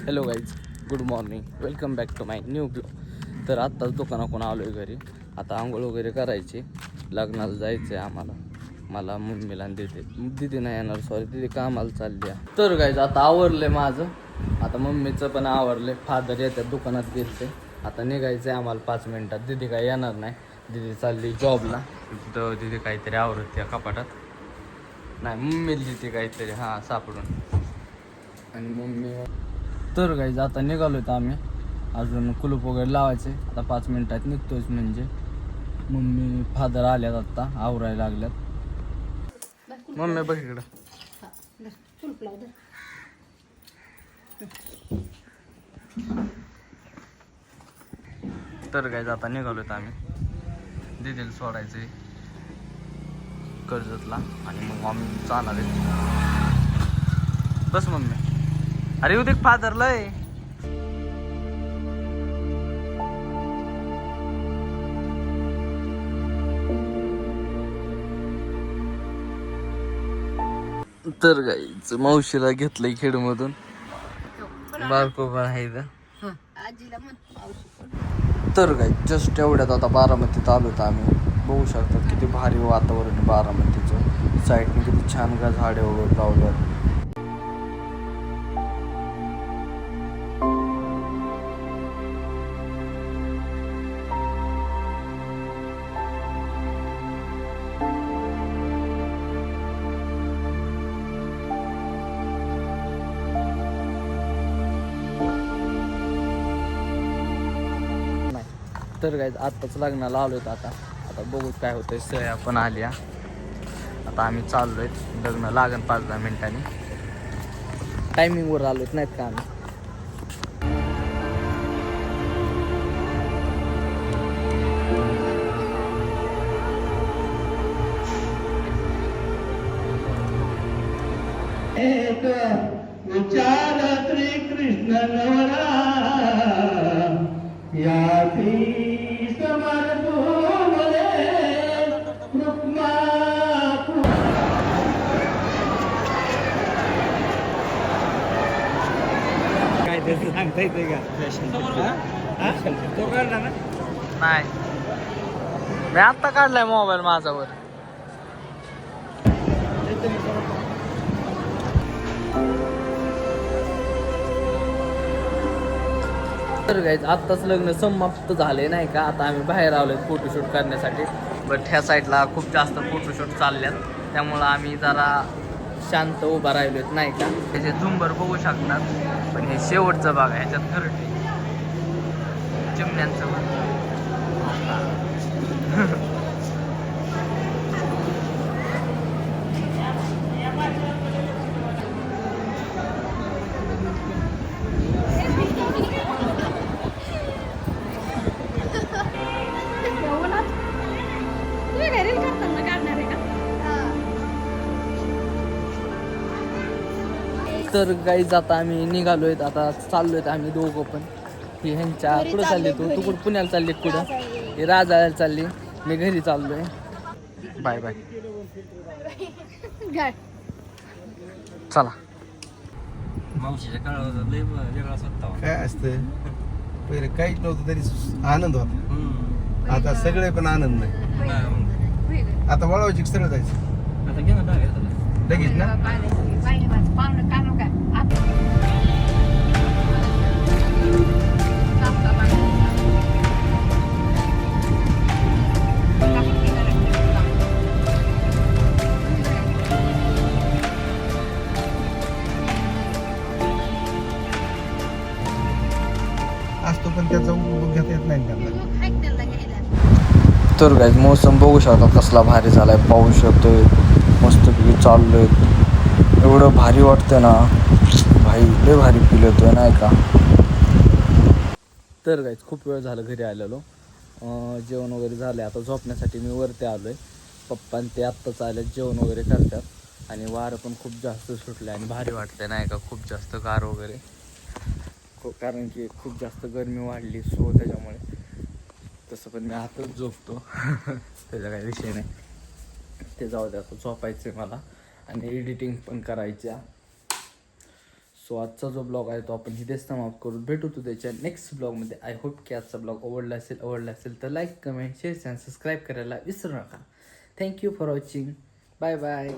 Hello guys, good morning, welcome back to my new blog. तर आत्ताच दुकानाकडून आलो आहे घरी. आता आंघोळ वगैरे करायची, लग्नाला जायचं आहे आम्हाला. मला मम्मीला दिदी नाही येणार, सॉरी दिदी कामाला चालली आहे. तर गाईज आता आवरलं आहे माझं, आता मम्मीचं पण आवरलं आहे. फादर येतात, दुकानात गेलते. आता निघायचं आहे आम्हाला 5 मिनटात. दिदी काही येणार नाही, दिदी चालली जॉबला. तर दिदी काहीतरी आवरत त्या कपाटात, नाही मम्मीला देते काहीतरी हां सापडून. आणि मम्मी तर गाईज आता निघालो तर आम्ही, अजून कुलूप वगैरे लावायचे. आता 5 मिनटात निघतोच. म्हणजे मम्मी फादर आल्यात, आता आवरायला लागल्यात. मम्मी बघ इकडं. तर गाईज आता निघालो तर आम्ही, दिदीला सोडायचे कर्जतला आणि मग आम्ही जाणार आहे. बस मम्मी. अरे उद्या फादरला आहे. तर गाईच मावशीला घेतलंय खेडमधून, बारको पण आहे इथं. तर गाई जस्ट एवढ्यात आता बारामतीत आलो तर आम्ही. बघू शकता किती भारी वातावरण आहे बारामतीचं. साईडने किती छान का झाडे वगैरे लावल्यात. तर काय आत्ताच लग्नाला आलो आहेत. आता बघू काय होतंय. सया पण आल्या. आता आम्ही चाललोय, लग्न लागन 5-10 मिनिटांनी. टायमिंगवर आलोत नाहीत का आम्ही. एक विचार श्रीकृष्ण नवरा याती समर्थ मले रुक्मा. काय त्याचं सांगता येते का? नाही, मी आत्ता काढलाय मोबाईल माझ्यावर. तर गाईज आत्ताच लग्न समाप्त झाले नाही का. आता आम्ही बाहेर आलोय फोटोशूट करण्यासाठी. बट ह्या साईडला खूप जास्त फोटोशूट चालल्यात, त्यामुळं आम्ही जरा शांत उभा राहिलोत नाही का. त्याचे झुंबर बघू शकतात, पण हे शेवटचं बघा, ह्याच्यात घरटे चिमण्यांचं तर गाईज आता आम्ही निघालोय. आता चाललोय आम्ही दोघं पण. ही ह्यांच्या कुठं चालली, तू कुठं पुण्याला चालली, कुठं हे राजाला चालली, मी घरी चाललोय. Bye bye. चला. मावशीच्या काळात लय वेगळा स्वतः काय असतं, पहिले काहीच नव्हतं तरी आनंद होता. आता सगळे पण आनंद नाही. आता वळवायची सगळं जायचं आता घे ना लगेच ना. असतो पण त्याचा उपयोग घेता येत नाही त्यांना. तर गाईज मोसम बघू शकता कसला भारी झालाय. पाऊस येतोय, मस्तपैकी चाललोय. एवढं भारी वाटतं ना भाई, लय भारी फील येतोय नाही का. तर गाईज खूप वेळ झालं घरी आलेलो. जेवण वगैरे झालं. आता झोपण्यासाठी मी वरती आलोय. पप्पा ते आत्ताच आले, जेवण वगैरे करतात. आणि वारं पण खूप जास्त सुटलं आणि भारी वाटतंय नाही का. खूप जास्त गार वगैरे, कारण की खूप जास्त गरमी वाढली, सो त्याच्यामुळे. तसं पण मी आताच झोपतो त्याचा काही विषय नाही. ते जाऊ द्या, झोपायचं आहे मला. आणि एडिटिंग पण करायच्या. सो सो आजचा जो ब्लॉग आहे तो आपण इथेच समाप्त करून भेटू त्याच्या नेक्स्ट ब्लॉगमध्ये. आय होप की आजचा ब्लॉग आवडला असेल तर लाईक कमेंट शेअर आणि सबस्क्राईब करायला विसरू नका. Thank you for watching. Bye bye.